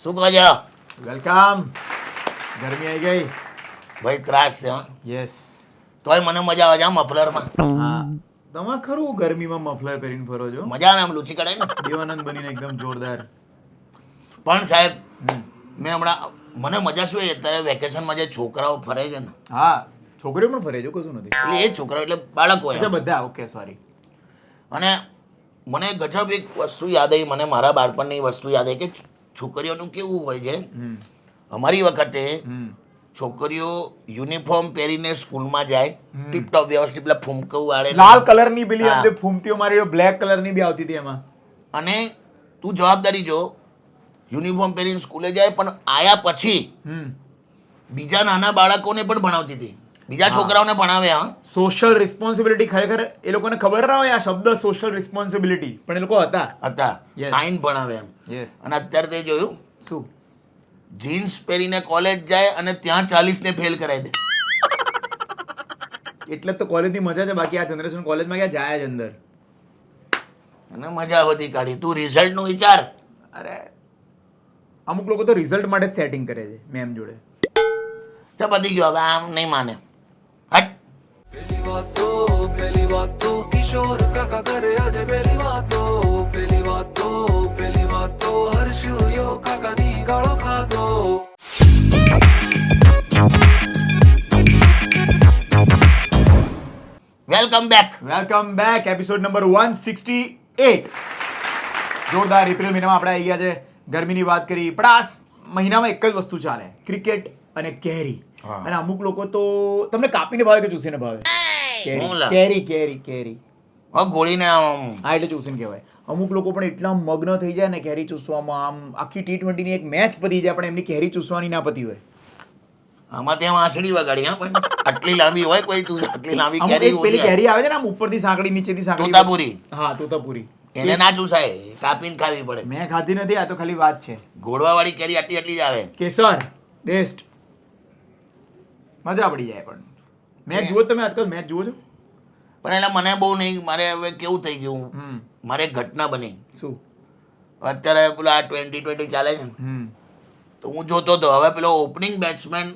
શું કહો છો? વેલકમ. ગરમી આવી ગઈ ભાઈ ત્રાસ છે. યસ. તોય મને મજા આવે છે મફલરમાં. હા તમે ખરું ગરમીમાં મફલર પહેરીને ફરો છો. મજા આવે આમ લુચી કઢાય ને. દેવાનંદ બનીને એકદમ જોરદાર. પણ સાહેબ મેં હમણાં મને મજા શું એ અત્યારે વેકેશનમાં જે છોકરાઓ ફરે છે ને, હા છોકરીઓ પણ ફરે છે કશું નથી. એટલે એ છોકરાઓ એટલે બાળકો અચ્છા એમ. બધા ઓકે સોરી. અને મને ગજબ એક વસ્તુ યાદ આવી, મને મારા બાળપણની વસ્તુ યાદ આવી કે છોકરીઓનું કેવું હોય છે. અમારી વખતે છોકરીઓ યુનિફોર્મ પહેરીને સ્કૂલમાં જાય, ટીપટોપ વ્યવસ્થિત પેલા ફૂમકવું વાળે લાલ કલરની પેલી હા. અંદર ફૂમતીઓ મારી બ્લેક કલરની બી આવતી હતી એમાં. અને તું જવાબદારી જો યુનિફોર્મ પહેરીને સ્કૂલે જાય પણ આયા પછી બીજા નાના બાળકોને પણ ભણાવતી હતી, બીજા છોકરાઓને ભણાવે. હા, સોશિયલ રિસ્પોન્સિબિલિટી ખરેખર એ લોકોને ખબર ના હોય આ શબ્દ સોશિયલ રિસ્પોન્સિબિલિટી, પણ એ લોકો હતા. Yes. આઈન ભણાવે એમ. યસ. અને અત્યારે તે જોયું શું જીન્સ પહેરીને કોલેજ જાય અને ત્યાં 40 ને ફેલ કરાવી દે. એટલે જ તો કોલેજની મજા છે, બાકી આ જનરેશન કોલેજમાં ક્યાં જાય જ અંદર. અને મજા બધી કાઢી. તું રિઝલ્ટનું વિચાર. અરે અમુક લોકો તો રિઝલ્ટ માટે સેટિંગ કરે છે મેમ જોડે. તો પતી ગયો, હવે આમ નહીં માને. હટ. पहली बात तो किशोर काका करे आज पहली बात तो हर्ष यो काका नी गाळो खातो. Welcome back. Episode number 168. જોરદાર. એપ્રિલ મહિનામાં આપણે આવી ગયા છે. ગરમીની વાત કરી પણ આ મહિનામાં એક જ વસ્તુ ચાલે, ક્રિકેટ અને કેરી. હા. અને અમુક લોકો તો તમને કાપીને ભાવે કે ચૂસીને ભાવે? હું લા. કેરી. હવે ગોળીને આમ હા એટલે ચૂસીને કહેવાય. અમુક લોકો પણ એટલા મગ્ન થઈ જાય ને કેરી ચૂસવામાં, આમ આખી T20 ની એક મેચ પતી જાય પણ એમની કેરી ચૂસવાની ના પતી હોય. આમાં ત્યાં વાંસળી વગાડી. હા પણ આટલી લાંબી હોય કોઈ તું આટલી લાંબી અમુક કેરી એક પેલી હોય. કેરી આવે છે ને આમ ઉપરથી સાંકળી નીચેથી સાંકળી. તોતાપુરી. હા તોતાપુરી. એને ના ચૂસાય, કાપીને ખાવી પડે. મેં ખાધી નથી, આ તો ખાલી વાત છે. ઘોડવાવાળી કેરી આટલી જ આવે. કેસર બેસ્ટ. મજા પડી જાય. પણ મેચ જુઓ તમે આજકાલ? મેચ જુઓ છો? પણ એટલે મને બહુ નહીં. મારે હવે કેવું થઈ ગયું, મારે એક ઘટના બની. શું? અત્યારે પેલા 2020 ચાલે છે ને, તો હું જોતો હતો. હવે પેલો ઓપનિંગ બેટ્સમેન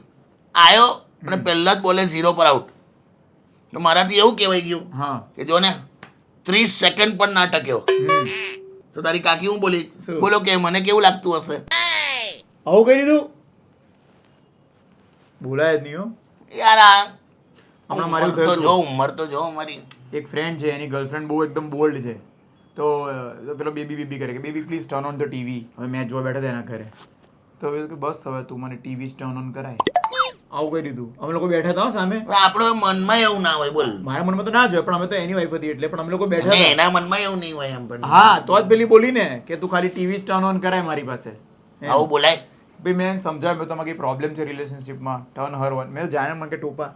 આવ્યો અને પહેલા જ બોલે 0 પર આઉટ. તો મારાથી એવું કહેવાય ગયું હા. કે જો ને 30 સેકન્ડ પણ ના ટક્યો. તો તારી કાકી હું બોલી, શું? બોલો કે મને કેવું લાગતું હશે? આવું કરી દીધું? બોલાય જ નહીં હો. યાર આ હમણાં મારું ઉંમર તો થયું જો, હતું. ઉંમર તો જો મારી. એક ફ્રેન્ડ છે, એની ગર્લફ્રેન્ડ બહુ એકદમ બોલ્ડ છે. તો પેલો બેબી કરે કે baby please turn on the TV. હવે મેચ જોવા બેઠા હતા એના ઘરે. તો એ કે બસ હવે તું મને ટીવી જ ટર્ન ઓન કરાય. આવું કરી દીધું. અમે લોકો બેઠા હતા હો સામે. હવે આપણો મનમાં એવું ના હોય, બોલ. મારા મનમાં તો ના જોઈએ પણ અમે તો એની વાઈફ હતી એટલે, પણ અમે લોકો બેઠા અને હતા. એના મનમાં એવું નહીં હોય એમ. પણ હા તો જ પેલી બોલી ને કે તું ખાલી ટીવી જ ટર્ન ઓન કરાય મારી પાસે. એમ. આવું બોલાય? ભાઈ મેં સમજાવ્યું મેં તમારી પ્રોબ્લેમ છે રિલેશનશિપમાં, ટર્ન હર ઓન. મેં જાણે મને કે ટોપા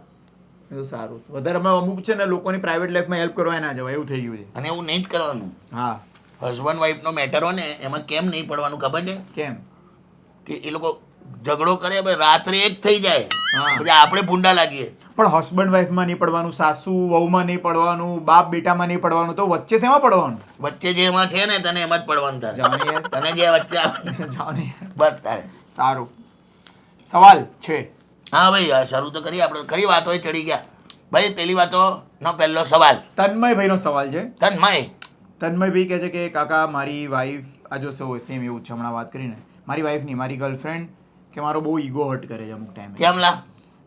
એ તો સારું. વધારે અમે અમુક છે ને લોકોની પ્રાઇવેટ લાઈફમાં હેલ્પ કરવા ના જવાય, એવું થઈ ગયું છે. અને એવું નહીં જ કરવાનું. હા. હસબન્ડ વાઈફનો મેટર હોય ને એમાં કેમ નહીં પડવાનું ખબર છે? કેમ? કે એ લોકો ઝઘડો કરે ભાઈ રાત્રે 1 થઈ જાય, હા. પછી આપણે ભૂંડા લાગીએ. પણ હસબન્ડ વાઈફમાં નહીં પડવાનું, સાસુ વહુમાં નહીં પડવાનું, બાપ બેટામાં નહીં પડવાનું, તો વચ્ચે શેમાં પડવાનું? વચ્ચે જે એમાં છે ને તને એમાં જ પડવાનું તારે. જાઓ ને યાર. તને જે વચ્ચે આવે જાઓ ને. બસ તારે. સારું. સવાલ છે. હા ભાઈ આ શરૂ તો કરીએ આપણે. ખરી વાતો ચડી ગયા ભાઈ. પેલી વાતોનો પહેલો સવાલ તન્મયભાઈનો સવાલ છે. તન્મય. તન્મયભાઈ કહે છે કે કાકા મારી વાઈફ આ જો સેમ એવું જ છે હમણાં વાત કરીને. મારી વાઈફ નહીં, મારી ગર્લફ્રેન્ડ કે મારો બહુ ઈગો હર્ટ કરે છે અમુક ટાઈમે. કેમ લા?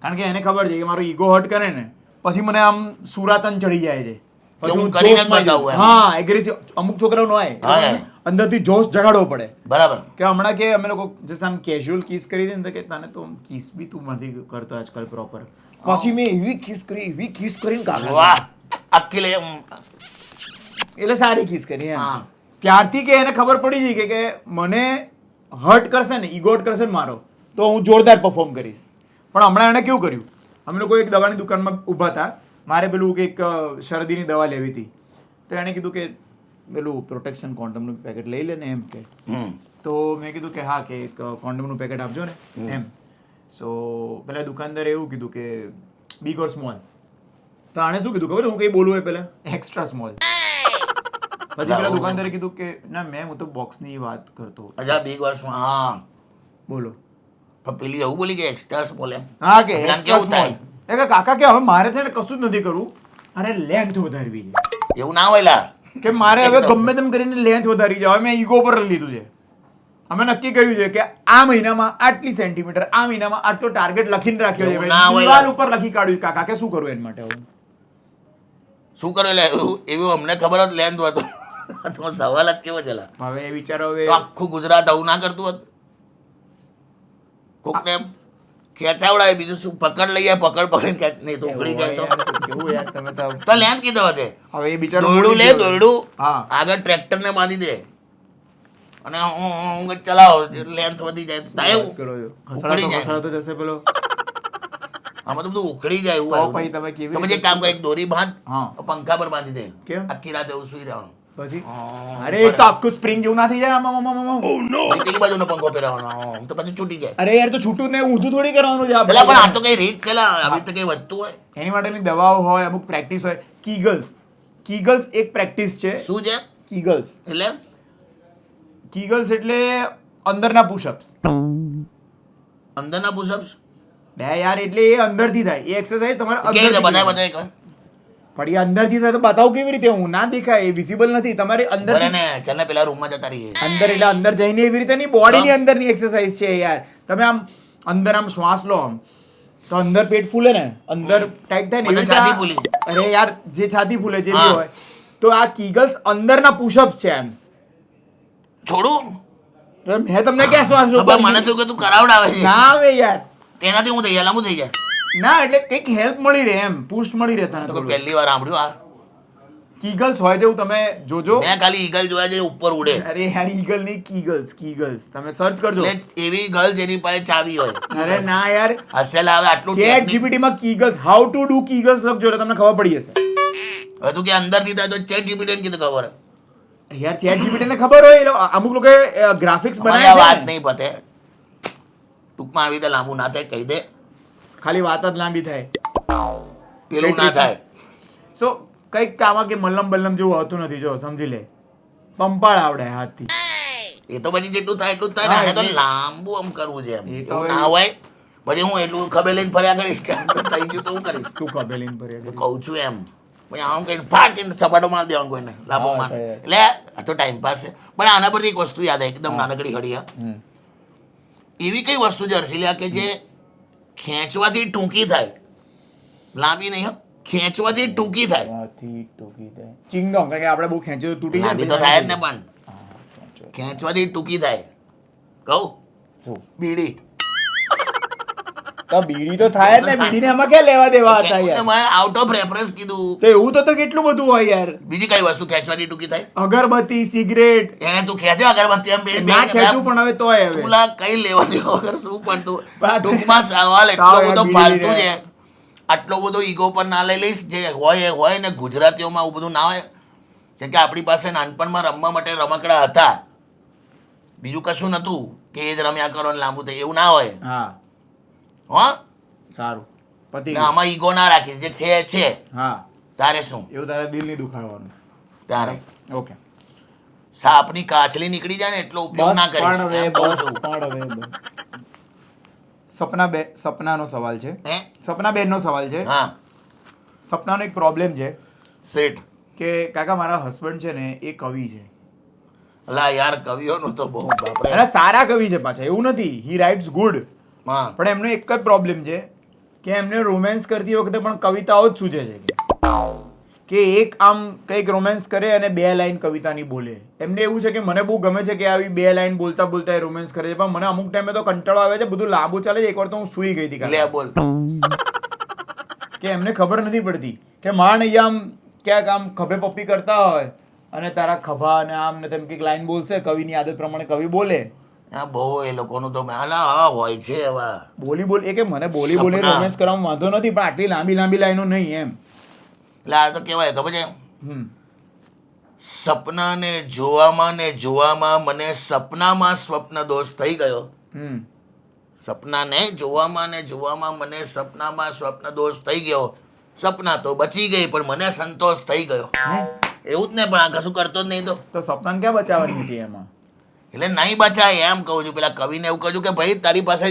કારણ કે એને ખબર છે કે મારો ઈગો હર્ટ કરે ને પછી મને આમ સુરાતન ચડી જાય છે. કે હું હું કરીને જ જોશમાં બતાવું એમ. હા એગ્રેસિવ. અમુક છોકરાઓ નો હોય હા, એટલે અંદરથી જોશ જગાડવો પડે. બરાબર. કે હમણાં કે અમે લોકો જસ્ટ આમ કેઝ્યુઅલ કિસ કરી દે ને તો કે તને તો કિસ બી તું નથી કરતો આજકાલ પ્રોપર. પછી મેં એવી કિસ કરીને કાઢી. વાહ. આખી લે એટલે સારી કિસ કરી એમ. હા. ત્યારથી કે એને ખબર પડી ગઈ કે મને હર્ટ કરશે ને, ઈગો હર્ટ કરશે ને મારો, તો હું જોરદાર પરફોર્મ કરીશ. પણ હમણાં એણે કેવું કર્યું, અમે લોકો એક દવાની દુકાનમાં ઊભા હતા. મારે પેલું કંઈક શરદીની દવા લેવી હતી. તો એણે કીધું કે પેલું પ્રોટેક્શન કોન્ડમનું પેકેટ લઈ લે ને એમ કે. તો મેં કીધું કે હા કે એક કોન્ડમનું પેકેટ આપજો ને એમ. સો પેલા દુકાનદારે એવું કીધું કે બિગ ઓર સ્મોલ. તો આણે શું કીધું ખબર? હું કંઈ બોલું એ પહેલા એક્સ્ટ્રા સ્મોલ. પછી પેલા દુકાનદારે કીધું કે ના મેમ હું તો બોક્સની વાત કરતો. અજા બિગ વર્ષમાં. હા બોલો. પણ પેલી એવું બોલી કે એક્સ્ટ્રા સ્મોલ એમ હા કે એટલે આમ extra કેવું થાય? small. એ કે કાકા કે હવે મારે છે ને કશું જ નથી કરવું અને લેન્થ વધારવી છે એવું ના હોય લા કે મારે હવે એકદમ. ગમે તેમ કરીને લેન્થ વધારી જાય. હવે મેં ઈગો પર લીધું છે. અમે નક્કી કર્યું છે કે આ મહિનામાં આટલી સેન્ટીમીટર, આ મહિનામાં આટલો ટાર્ગેટ લખીને રાખ્યો છે એવું ભાઈ. ના હોય દિવાલ લા. ઉપર લખી કાઢ્યું કાકા કે શું કરવું એના માટે હવે? શું કરે લે એવું અમને ખબર જ લેન્થ હતો તો સવાલ જ કેવો છે લા? હવે એ વિચારો હવે તો આખું ગુજરાત આવું ના કરતું હોત કોકને એમ ખેંચાવડાય બીજું શું પકડ લઈ જાય પકડ પકડીને ખેંચ નહીં તો ઉખડી જાય તો કેવું યાર તમે તો તો લેન્થ કીધો હતે હવે એ બિચારો દોરડું લે બોલી ગયો. દોરડું હા. આગળ ટ્રેક્ટરને બાંધી દે અને હું ચલાવો લેન્થ વધી જાય થાય વાત એવું કરો છો. ઉખડી જાય. ખસડાતો જશે પેલો. આમાં તો બધું ઉખડી જાય એવું તો આવ્યું. પછી તમે કેવી તો પછી રીતે એક કામ કર એક દોરી બાંધ હા. પંખા પર બાંધી દે કેમ? આખી રાત એવું સુઈ રહેવાનું પછી હા. અરે એ તો આખું સ્પ્રિંગ જેવું ના થઈ જાય આમાં, આમાં, આમાં, આમાં. પછી પેલી બાજુનો પંખો ફેરવવાનો હા, તો પછી છૂટી જાય અરે યાર તો છૂટું ને ઊંધું થોડી કરવાનું છે પેલા પણ આ આપણે. તો કઈ રીત છે લા આવી રીતે કઈ વધતું હોય એની માટેની દવાઓ હોય, અમુક પ્રેક્ટિસ હોય. કીગલ્સ એક પ્રેક્ટિસ છે. શું છે કીગલ્સ એટલે એટલે અંદરના પુશઅપ્સ. અંદરના પુશઅપ્સ બે યાર એટલે એ અંદરથી થાય એ એક્સરસાઇઝ તમારે કેવી રીતે અંદરથી બધાય કરવાની. બધાય કર પણ એ અંદરથી થાય તો બતાવું કેવી રીતે? હું ના દેખાય, એ વિઝિબલ નથી. તમારે ભલે અંદરથી ને ચાલ ને પેલા રૂમમાં જતા રહીએ અંદર એટલે અંદર જઈને એવી રીતે નહીં, બોડીની અંદરની એક્સરસાઇઝ છે યાર. તમે આમ અંદર આમ શ્વાસ લો આમ તો અંદર પેટ ફૂલે ને, અંદર ટાઈટ થાય ને મને એવી રીતે છાતી આ- ફૂલી. અરે યાર જે છાતી ફૂલે જે બી હા. હોય તો આ કીગલ્સ અંદરના પુશઅપ્સ છે એમ. છોડું તો મેં તમને ક્યાં શ્વાસ તો રોકવાની મને તો કે તું કરાવડાવે છે ના આવે યાર. તેનાથી હું થઈ જાય લાંબુ થઈ જાય ના એટલે કંઈક હેલ્પ મળી રહે એમ, પુશ મળી રહે તને તો થોડું. પહેલી વાર સાંભળ્યું આ કીગલ્સ હોય જેવું તમે જોજો. મેં ખાલી ઈગલ જોયા છે ઉપર ઉડે અરે યાર ઈગલ નહીં, કીગલ્સ તમે સર્ચ કરજો. એટલે એવી ગર્લ જેની પાસે ચાવી હોય અરે ના યાર, હસેલા આવે આટલું ચેટ technique. જીપીટી માં કીગલ્સ હાઉ ટુ ડુ કીગલ્સ લખજો એટલે તમને ખબર પડી જશે. હવે તું કે અંદરથી થાય તો ચેટ જીપીટી ને કીધું ખબર યાર ચેટ જીપીટી ને ખબર હોય, એ લોકો- અમુક લોકો ગ્રાફિક્સ મને આ બનાવે વાત છે ને. નહીં પતે ટૂંકમાં આવી રીતે લાંબુ ના થાય કહી દે ખાલી વાત જ લાંબી થાય. પેલું ના થાય સો કઈક કામાં કે મલ્લમ બલ્લમ જેવું હોતું નથી. જો સમજી લે, પંપાળ આવડે હાથથી. એ તો પછી જેટલું થાય એટલું જ થાય ને હા, આને તો એ- લાંબુ આમ કરવું છે એમ એ તો એવું હવે- ના હોય પછી હું એટલું ખબર લઈને ફર્યા કરીશ કે આમ તો થઈ ગયું તો હું કરીશ તું કબેલીન ભરે હું કહું છું એમ પછી આમ કહીને ફાટીને સપાટો મારી દેવાનું કોઈને લાભો હા, માર તો એ- એટલે આ તો ટાઈમ પાસ છે પણ આના પરથી એક વસ્તુ યાદ આવી એકદમ નાનકડી હળિયા એવી કઈ વસ્તુ છે હર્ષિલિયા કે જે ખેંચવાથી ટૂંકી થાય લાંબી નહીં હો, ખેંચવાથી ટૂંકી થાય ચિંગમ કારણ કે આપણે બહુ ખેંચ્યું તો તૂટી જાય લાંબી ને. તો થાય જ ને પણ ખેંચવાથી ટૂંકી થાય કહું શું? બીડી તો બીડી તો થાય જ ને, બીડીને આમાં ક્યાં લેવા દેવા હતા યાર? આઉટ ઓફ રેફરન્સ કીધું તો એવું તો કેટલું બધું હોય યાર. બીજી કઈ વસ્તુ ખેંચવાથી ટૂંકી થાય અગરબત્તી, સિગરેટ એને તું ખેંચે અગરબત્તી એમ બે- ના બે- ખેંચું પણ હવે તોય હવે તુલા કઈ લેવા દેવા વગર શું પણ તું પણ આ- ટૂંકમાં સવાલ એટલો સાવ યાર બધો બીડી ફાલતુ રે. છે આટલો બધો ઈગો પર ના લઈ લઈશ જે હોય એ હોય ને ગુજરાતીઓમાં આવું બધું ના હોય કેમ કે આપણી પાસે નાનપણમાં રમવા માટે રમકડા હતા બીજું કશું નતું કે એ જ રમ્યા કરો ને લાંબુ થાય એવું ના હોય હા હો સારું પતિ ને આમાં ઈગો ના રાખીશ જે છે એ છે હા તારે શું એવું તારે દિલ નહીં દુખાડવાનું. તારે ઓકે સાપની કાચલી નીકળી જાય ને એટલો ઉપયોગ ના કરીશ પણ હવે એમ કહું બસ છું. પણ હવે સપનાનો સવાલ છે. હે સપનાબેનનો સવાલ છે. હા સપનાનો એક પ્રોબ્લેમ છે સેટ કે કાકા મારા હસબન્ડ છે ને એ કવિ છે. અલા યાર કવિઓનું તો બહુ બાપરે એટલે સારા કવિ છે પાછા, એવું નથી, હી રાઇટ્સ ગુડ, હા પણ એમનો એક જ પ્રોબ્લેમ છે કે એમને રોમેન્સ કરતી વખતે પણ કવિતાઓ જ સૂઝે છે કે એક આમ કંઈક રોમેન્સ કરે અને બે લાઈન કવિતાની બોલે. એમને એવું છે કે મને બહુ ગમે છે કે આવી બે લાઈન બોલતા બોલતા એ રોમેન્સ કરે છે, પણ મને અમુક ટાઈમે તો કંટાળો આવે છે, બધું લાંબુ ચાલે છે. એકવાર તો હું સૂઈ ગઈ હતી લે કાકા. બોલ કે એમને ખબર નથી પડતી કે માણ અહીંયા આમ ક્યાંક આમ ખભે પપ્પી કરતા હોય અને તારા ખભા અને આમ ને તેમ કંઈક લાઈન બોલશે, કવિની આદત પ્રમાણે કવિ બોલે, હા બહુ એ લોકોનું તો અલા હા હોય છે એવા બોલી એ કે મને બોલી સપના. રોમેન્સ કરવામાં વાંધો નથી, પણ આટલી લાંબી લાંબી લાઈનો નહીં એમ. એટલે આ તો કેવાય ખબર છે હમ સપનાને જોવામાં મને સપનામાં સ્વપ્ન દોષ થઈ ગયો હમ સપનાને જોવામાં મને સપનામાં સ્વપ્ન દોષ થઈ ગયો સપના તો બચી ગઈ પણ મને સંતોષ થઈ ગયો હે? એવું જ ને પણ આ કશું કરતો જ નહીં તો તો સપનાને ક્યાં બચાવવાની હતી એમાં? એટલે નહીં બચાય એમ કહું છું. પેલા કવિને એવું કહું છું કે ભાઈ તારી પાસે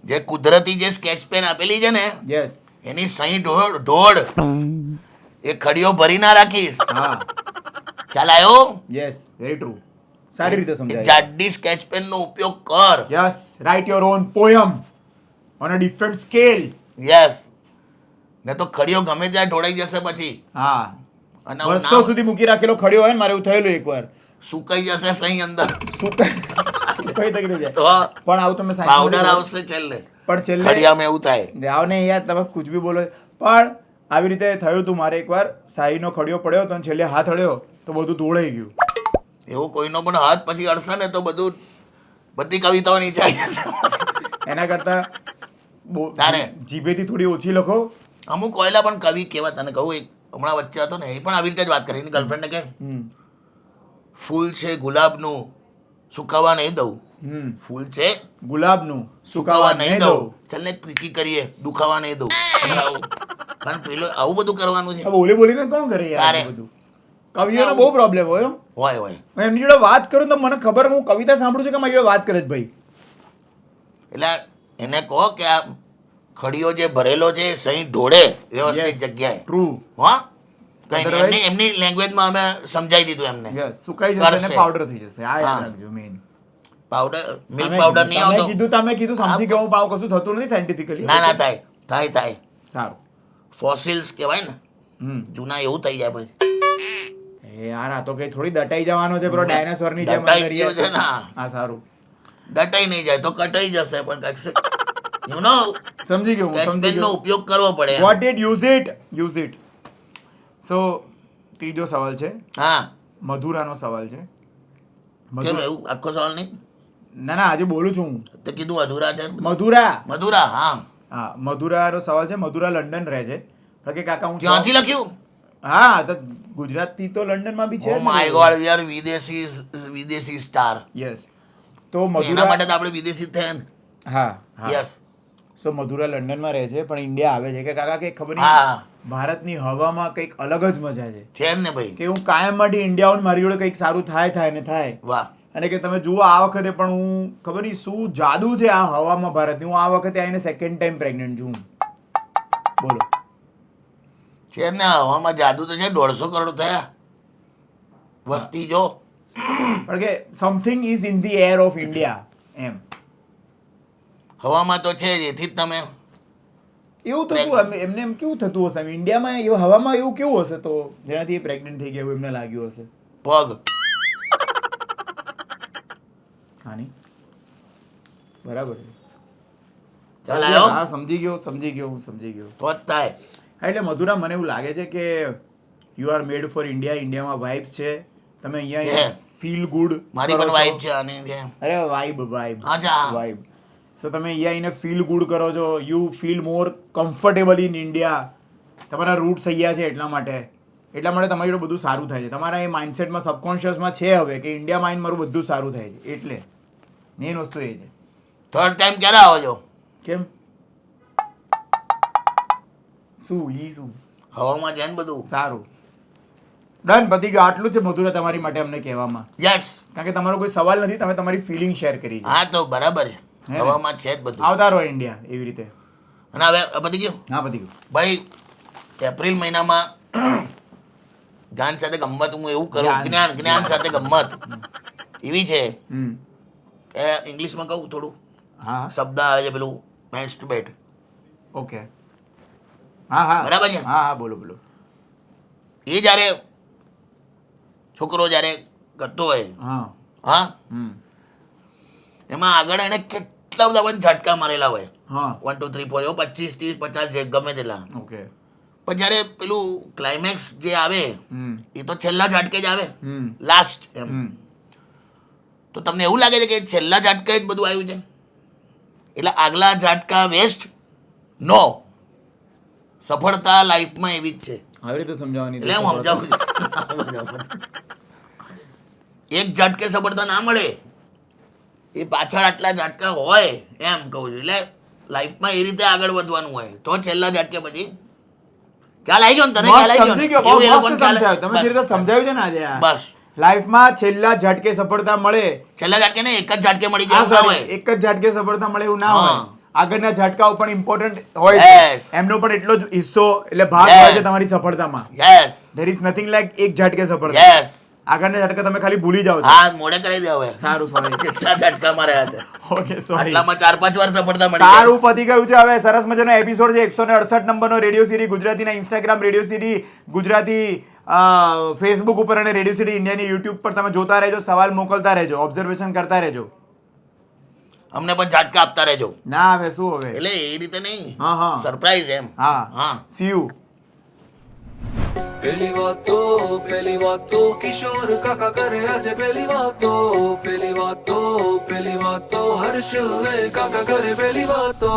જે કુદરતી જે સ્કેચ પેન આપેલી છે ને યસ એની સહી ઢોળ એ ખડીઓ ભરી ના રાખીશ. હા ખ્યાલ આવ્યો? Yes very true. સારી રીતે એ સમજાય. જાડી સ્કેચ પેન નો ઉપયોગ કર. Yes write your own poem on a different scale. Yes, ને તો ખડીઓ ગમે ત્યાં ઢોળાઈ જશે પછી. હા અને આવું વર્ષો ના સુધી મૂકી રાખેલો ખડ્યો હોય ને, મારે એવું થયેલું એકવાર. સુકાઈ જશે સહી અંદર શું કઈ તકલીફ છે તો પણ આવું તમે પાવડર આવશે છેલ્લે. પણ છેલ્લે ખડિયામાં એવું થાય. જાવ ને યાર, તમે કુછ બી બોલો. પણ આવી રીતે થયું તું મારે એકવાર. શાહીનો ખડિયો પડ્યો તો છેલ્લે હાથ અડ્યો તો બધું ધોળાઈ ગયું. એવું કોઈનો પણ હાથ પછી અડશે ને તો બધું બધી કવિતાઓ નીચે આવી જશે. એના કરતા તારે? જીભેથી થોડી ઓછી લખો. અમુક કોયલા પણ કવિ કેવા, તને કહું, એક હમણાં વચ્ચે હતો ને, એ પણ આવી રીતે જ વાત કરી. એની ગર્લફ્રેન્ડને કે ફૂલ છે ગુલાબનું સુકાવા નહીં દઉં. ફૂલ છે ગુલાબનું સુકાવા નહીં દઉં. ચાલ ને ક્વિકી કરીએ, દુખાવા નહીં દઉં. આવું. કારણ પેલો આવું બધું કરવાનું છે. હવે બોલી બોલીને કોણ કરે યાર તારે? આ બધું? કવિઓનો બહુ પ્રોબ્લેમ હોય હો. હોય હું એમની જોડે વાત કરું તો મને ખબર, હું કવિતા સાંભળું છું કે મારી જોડે વાત કરે છે ભાઈ. એટલે એને કહો કે આ ખડીઓ જે ભરેલો છે એ સહી ઢોળે વ્યવસ્થિત જગ્યાએ. ટ્રુ. હા, કઈ નહીં. Otherwise- એમની લેંગ્વેજમાં અમે સમજાવી દીધું એમને. યસ સુકાઈ જશે કરશે. અને પાવડર થઈ જશે. આ યાદ હા. રાખજો મેઇન. પાવડર, મિલ્ક પાવડર નહીં આવતો. તમે કીધું સમજી ગયો હું. પાવ કશું થતું નથી સાયન્ટિફિકલી. ના ના, થાય થાય થાય. સારું. ફોસિલ્સ કહેવાય ને, જૂના એવું થઈ જાય પછી. એ યાર આ તો કઈ થોડી દટાઈ જવાનો છે પેલો ડાયનાસોર ની જેમ દટાઈ અંદર ગયો છે યાર. ના. હા સારું. દટાઈ નહીં જાય તો કટાઈ જશે, પણ યુ નો સમજી ગયો હું, સ્કેચ સમજી પેન નો ગયો. ઉપયોગ કરવો પડે એમ. What it use it. So ત્રીજો સવાલ છે હા, મધુરાનો સવાલ છે. કેમ એવું આખો સવાલ નહીં? ના ના આજે બોલું છું હું. તે કીધું અધૂરા છે. મધુરા. મધુરા, હા. હા મધુરાનો સવાલ છે. મધુરા લંડન રહે છે. તો કે કાકા હું ક્યાંથી લખ્યું? હા તો ગુજરાતી તો લંડનમાં બી છે oh my God, we are વિદેશી સ્ટાર. યસ. તો એના મધુરા માટે તો આપણે વિદેશી જ થયા ને. હા હા યસ. સો મધુરા લંડનમાં રહે છે પણ ઇન્ડિયા આવે છે કે કાકા કે ખબર હા. નહીં ભારતની હવામાં કંઈક અલગ જ મજા છે છે જ ને ભાઈ. કે હું કાયમ માટે ઇન્ડિયા આવું મારી જોડે કંઈક સારું થાય ને થાય. વાહ. અને કે તમે જુઓ આ વખતે પણ હું ખબર નહીં શું જાદુ છે આ હવામાં ભારતની. હું આ વખતે આવીને સેકન્ડ ટાઈમ પ્રેગ્નન્ટ છું. બોલો. છે જ ને, હવામાં જાદુ તો છે. 150 કરોડ થયા વસ્તી જો. પણ કે something is in the air of India એમ. હવામાં તો છે જ, એથી જ તમે એવું તો શું એમને એમ કેવું થતું હશે ઇન્ડિયામાં એવું હવામાં એવું કેવું હશે તો જેનાથી એ પ્રેગ્નન્ટ થઈ ગયા એવું એમને લાગ્યું હશે. પગ. હા નહીં બરાબર છે. ચાલ આવ્યો હા સમજી ગયો હું સમજી ગયો. તો જ થાય. હા એટલે મધુરા મને એવું લાગે છે કે you are made for India. ઇન્ડિયામાં વાઇબ્સ છે. તમે અહીંયા છે. ફીલ ગુડ મારી પણ વાઈફ છે અને છે. અરે વાઇબ અચ્છા. વાઇબ. સો તમે અહીંયા આવીને ફીલ ગુડ કરો છો. You feel more comfortable in India. તમારા રૂટ્સ અહીંયા છે એટલા માટે તમારી જોડે બધું સારું થાય છે. તમારા એ માઇન્ડસેટમાં સબકોન્શિયસમાં છે હવે કે ઇન્ડિયા માઇન્ડ મારું બધું સારું થાય છે. એટલે મેઇન વસ્તુ એ છે. થર્ડ ટાઈમ ક્યારે આવો છો? કેમ શું હવામાં છે ને બધું. સારું ડન પતી ગયો. આટલું છે મધુરા તમારી માટે અમને કહેવામાં. યસ. કારણ કે તમારો કોઈ સવાલ નથી. તમે તમારી ફિલિંગ શેર કરી છે. હા તો બરાબર છે. હે ને? હવામાં છે જ બધું. આવતા રહો ઇન્ડિયા એવી રીતે. અને હવે પતી ગયું હા પતી ગયું. ભાઈ. એપ્રિલ મહિનામાં જ્ઞાન સાથે ગમત હું એવું કરું. જ્ઞાન સાથે ગમત એવી છે કે ઇંગ્લિશમાં કહું થોડું હા શબ્દ આવે છે પેલું મેસ્ટરબેટ. ઓકે. હા હા બરાબર છે? હા હા બોલો. એ જ્યારે છોકરો જ્યારે કરતો હોય, હા હા, એમાં આગળ એને કેટલા બધા પણ ઝટકા મારેલા હોય. હા 1 2 3 4 એવો 25 30 50 ગમે તેટલા. ઓકે. પણ જ્યારે પેલું ક્લાઇમેક્સ જે આવે એ તો છેલ્લા ઝાટકે જ આવે, હમ લાસ્ટ એમ. તો તમને એવું લાગે છે કે છેલ્લા ઝાટકે જ બધું આવ્યું છે એટલે આગલા ઝાટકા વેસ્ટ? નો. સફળતા લાઈફમાં એવી જ છે. આવી રીતે સમજાવવાની એટલે હું સમજાવું છું. એક ઝાટકે સફળતા ના મળે, એ પાછળ આટલા ઝાટકા હોય એમ કહું છું. એટલે લાઈફમાં એ રીતે આગળ વધવાનું હોય તો છેલ્લા ઝાટકે પછી ખ્યાલ આવી ગયો ને તને? ખ્યાલ આવી ગયો ને? સમજી ગયો. બહુ એવું એ મસ્ત લોકોને ખ્યાલ- સમજાવ્યું. તમે જે રીતે સમજાવ્યું છે ને આજે આ. બસ લાઈફમાં છેલ્લા ઝટકે સફળતા મળે છેલ્લા ઝાટકે ને એક જ ઝાટકે મળી હા જાય એવું ના sorry, હોય. એક જ ઝાટકે સફળતા મળે એવું ના હા. હોય. આગળના ઝાટકાઓ પણ ઇમ્પોર્ટન્ટ હોય Yes. છે. એમનો પણ એટલો જ હિસ્સો એટલે ભાગ Yes. હોય છે તમારી સફળતામાં. Yes There is nothing like એક ઝાટકે સફળતા. યસ આગળના ઝાટકા તમે ખાલી ભૂલી જાઓ છો. હા મોડે કરી દે હવે સારું સોરી. કેટલા ઝટકામાં રહ્યા હતા ઓકે સોરી. આટલામાં 4-5 વાર સફળતા મળી જાય. સારું પતી ગયું છે. હવે સરસ મજાનો એપિસોડ છે 168 નંબરનો રેડિયો સિટી ગુજરાતીના Instagram radio city Gujarati Facebook ઉપર અને રેડિયો સિટી ઇન્ડિયાની યુટ્યુબ પર તમે જોતા રહેજો, સવાલ મોકલતા રહેજો, ઓબ્ઝર્વેશન કરતા રહેજો. અમને પણ ઝાટકા આપતા રહેજો ના હવે શું હવે. એટલે એ રીતે નહીં હા હા સરપ્રાઈઝ એમ હા હા સી યુ. પેલી વાતો કિશોર કાકા કરે આજે પેલી વાતો હર્ષ કાકા કરે પેલી વાતો